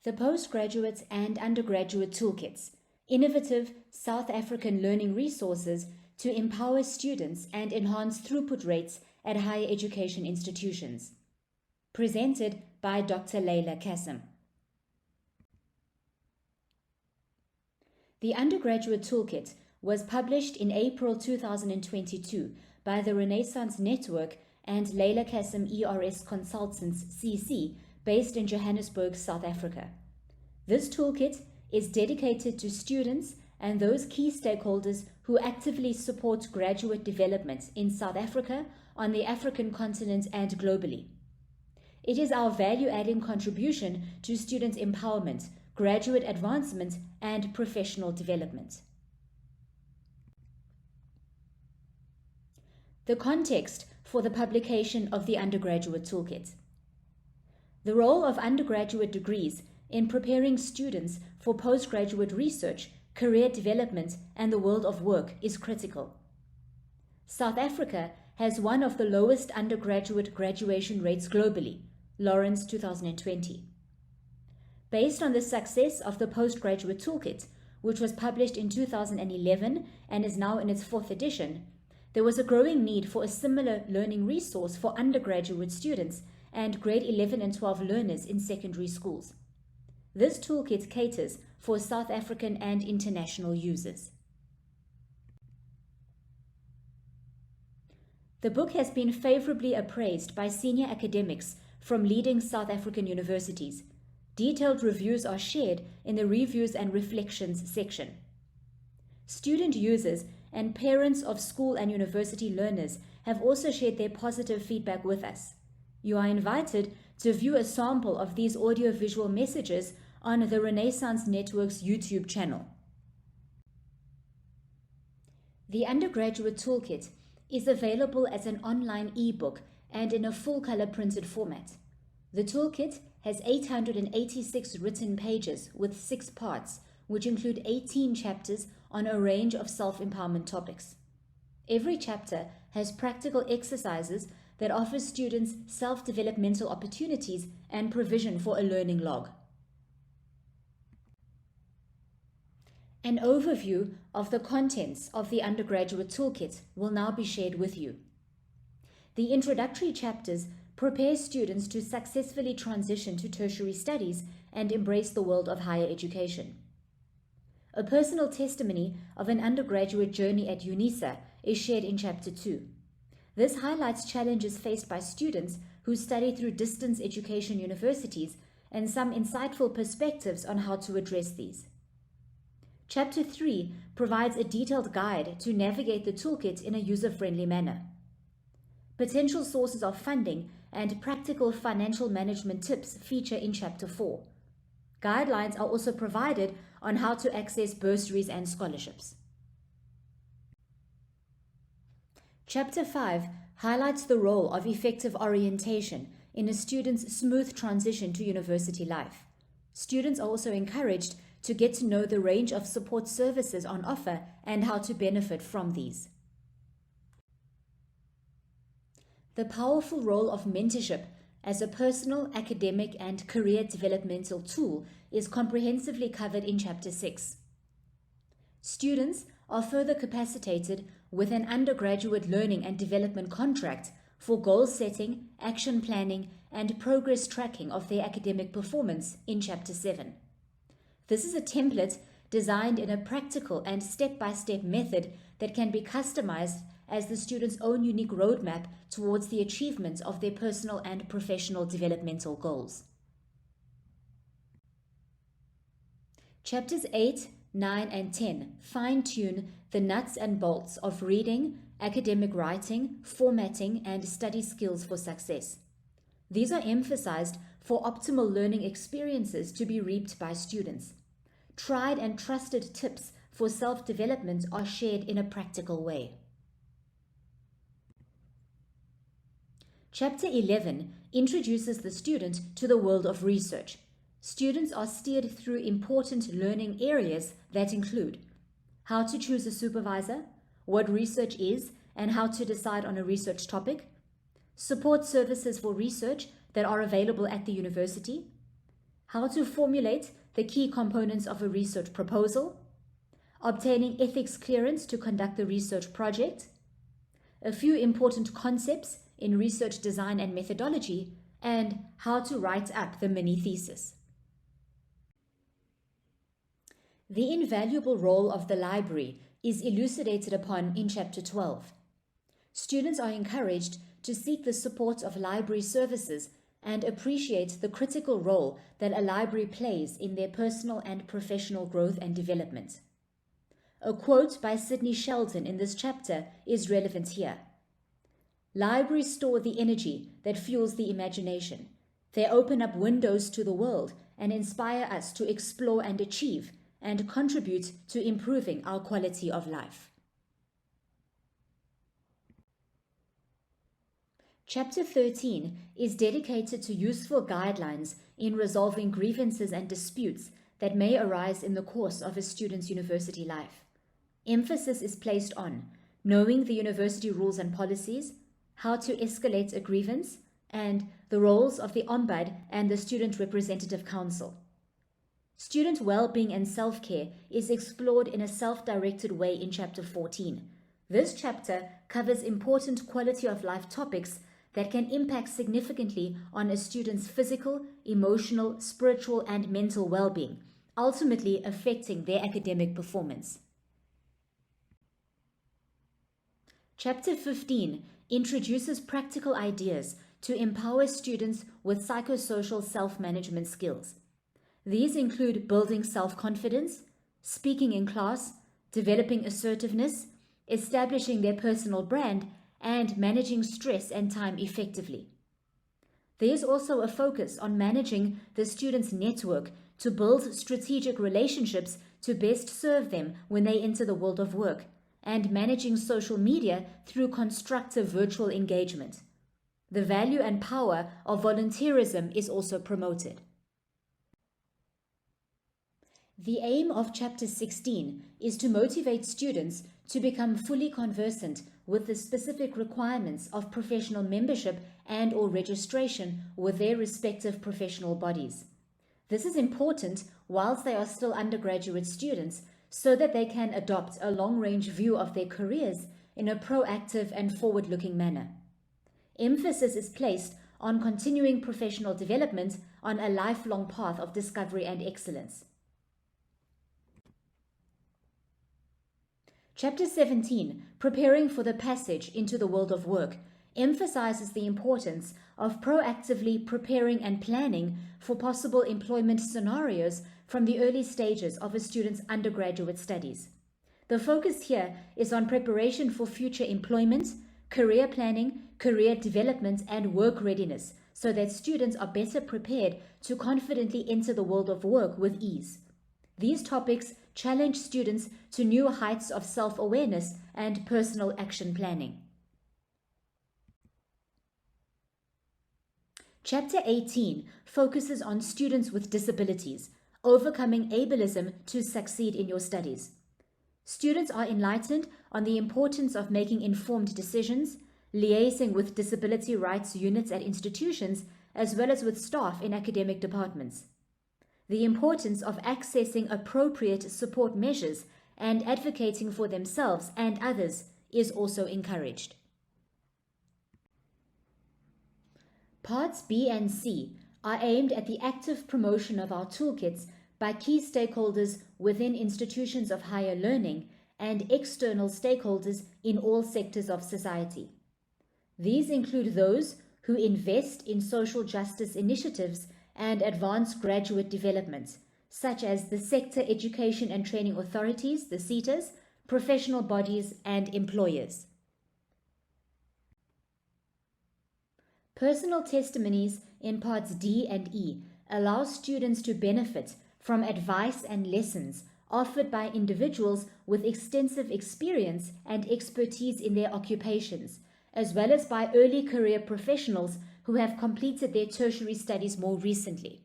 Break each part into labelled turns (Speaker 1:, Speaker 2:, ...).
Speaker 1: The Postgraduate and Undergraduate Toolkits, innovative South African learning resources to empower students and enhance throughput rates at higher education institutions. Presented by Dr. Layla Cassim. The Undergraduate Toolkit was published in April 2022 by the Renaissance Network and Layla Cassim ERS Consultants CC, based in Johannesburg, South Africa. This toolkit is dedicated to students and those key stakeholders who actively support graduate development in South Africa, on the African continent, and globally. It is our value-adding contribution to student empowerment, graduate advancement, and professional development. The context for the publication of the Undergraduate Toolkit. The role of undergraduate degrees in preparing students for postgraduate research, career development, and the world of work is critical. South Africa has one of the lowest undergraduate graduation rates globally, Lawrence 2020. Based on the success of the Postgraduate Toolkit, which was published in 2011 and is now in its 4th edition, there was a growing need for a similar learning resource for undergraduate students and grade 11 and 12 learners in secondary schools. This toolkit caters for South African and international users. The book has been favorably appraised by senior academics from leading South African universities. Detailed reviews are shared in the Reviews and Reflections section. Student users and parents of school and university learners have also shared their positive feedback with us. You are invited to view a sample of these audiovisual messages on the Renaissance Network's YouTube channel. The Undergraduate Toolkit is available as an online e-book and in a full-color printed format. The toolkit has 886 written pages with 6 parts, which include 18 chapters on a range of self-empowerment topics. Every chapter has practical exercises that offer students self-developmental opportunities and provision for a learning log. An overview of the contents of the Undergraduate Toolkit will now be shared with you. The introductory chapters prepare students to successfully transition to tertiary studies and embrace the world of higher education. A personal testimony of an undergraduate journey at UNISA is shared in Chapter 2. This highlights challenges faced by students who study through distance education universities and some insightful perspectives on how to address these. Chapter 3 provides a detailed guide to navigate the toolkit in a user-friendly manner. Potential sources of funding and practical financial management tips feature in Chapter 4. Guidelines are also provided on how to access bursaries and scholarships. Chapter 5 highlights the role of effective orientation in a student's smooth transition to university life. Students are also encouraged to get to know the range of support services on offer and how to benefit from these. The powerful role of mentorship as a personal, academic, and career developmental tool is comprehensively covered in Chapter 6. Students are further capacitated with an undergraduate learning and development contract for goal setting, action planning, and progress tracking of their academic performance in Chapter 7. This is a template designed in a practical and step-by-step method that can be customized as the student's own unique roadmap towards the achievement of their personal and professional developmental goals. Chapters 8, 9, and 10 fine-tune the nuts and bolts of reading, academic writing, formatting, and study skills for success. These are emphasized for optimal learning experiences to be reaped by students. Tried and trusted tips for self-development are shared in a practical way. Chapter 11 introduces the student to the world of research. Students are steered through important learning areas that include how to choose a supervisor, what research is and how to decide on a research topic, support services for research that are available at the university, how to formulate the key components of a research proposal, obtaining ethics clearance to conduct the research project, a few important concepts in research design and methodology, and how to write up the mini thesis. The invaluable role of the library is elucidated upon in Chapter 12. Students are encouraged to seek the support of library services and appreciate the critical role that a library plays in their personal and professional growth and development. A quote by Sidney Sheldon in this chapter is relevant here. Libraries store the energy that fuels the imagination. They open up windows to the world and inspire us to explore and achieve, and contribute to improving our quality of life. Chapter 13 is dedicated to useful guidelines in resolving grievances and disputes that may arise in the course of a student's university life. Emphasis is placed on knowing the university rules and policies, how to escalate a grievance, and the roles of the Ombud and the Student Representative Council. Student well-being and self-care is explored in a self-directed way in Chapter 14. This chapter covers important quality of life topics that can impact significantly on a student's physical, emotional, spiritual, and mental well-being, ultimately affecting their academic performance. Chapter 15 introduces practical ideas to empower students with psychosocial self-management skills. These include building self-confidence, speaking in class, developing assertiveness, establishing their personal brand, and managing stress and time effectively. There is also a focus on managing the student's network to build strategic relationships to best serve them when they enter the world of work, and managing social media through constructive virtual engagement. The value and power of volunteerism is also promoted. The aim of Chapter 16 is to motivate students to become fully conversant with the specific requirements of professional membership and/or registration with their respective professional bodies. This is important whilst they are still undergraduate students, so that they can adopt a long-range view of their careers in a proactive and forward-looking manner. Emphasis is placed on continuing professional development on a lifelong path of discovery and excellence. Chapter 17, Preparing for the Passage into the World of Work, emphasizes the importance of proactively preparing and planning for possible employment scenarios from the early stages of a student's undergraduate studies. The focus here is on preparation for future employment, career planning, career development, and work readiness, so that students are better prepared to confidently enter the world of work with ease. These topics challenge students to new heights of self-awareness and personal action planning. Chapter 18 focuses on students with disabilities, overcoming ableism to succeed in your studies. Students are enlightened on the importance of making informed decisions, liaising with disability rights units at institutions, as well as with staff in academic departments. The importance of accessing appropriate support measures and advocating for themselves and others is also encouraged. Parts B and C are aimed at the active promotion of our toolkits by key stakeholders within institutions of higher learning and external stakeholders in all sectors of society. These include those who invest in social justice initiatives and advance graduate development, such as the sector education and training authorities, the SETAs, professional bodies, and employers. Personal testimonies in parts D and E allow students to benefit from advice and lessons offered by individuals with extensive experience and expertise in their occupations, as well as by early career professionals who have completed their tertiary studies more recently.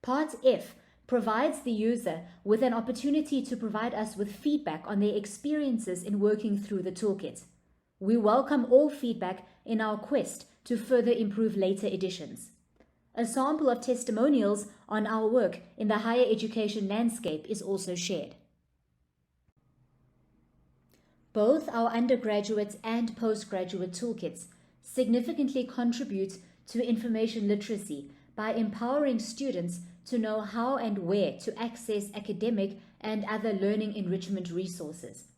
Speaker 1: Part F provides the user with an opportunity to provide us with feedback on their experiences in working through the toolkit. We welcome all feedback in our quest to further improve later editions. A sample of testimonials on our work in the higher education landscape is also shared. Both our undergraduate and postgraduate toolkits significantly contribute to information literacy by empowering students to know how and where to access academic and other learning enrichment resources.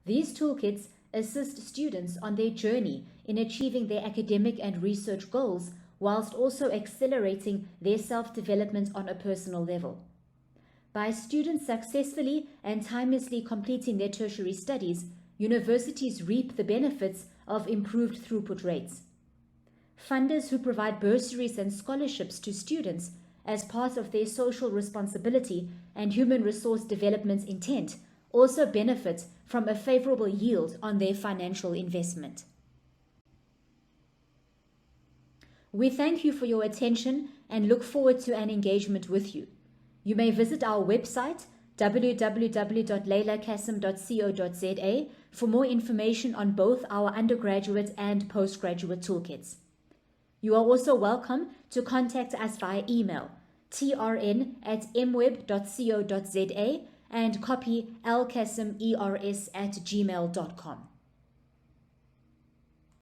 Speaker 1: These toolkits assist students on their journey in achieving their academic and research goals, whilst also accelerating their self-development on a personal level. By students successfully and timelessly completing their tertiary studies, universities reap the benefits of improved throughput rates. Funders who provide bursaries and scholarships to students as part of their social responsibility and human resource development intent also benefit from a favorable yield on their financial investment. We thank you for your attention and look forward to an engagement with you. You may visit our website www.laylacassim.co.za for more information on both our undergraduate and postgraduate toolkits. You are also welcome to contact us via email trn@mweb.co.za and copy lcassimers@gmail.com.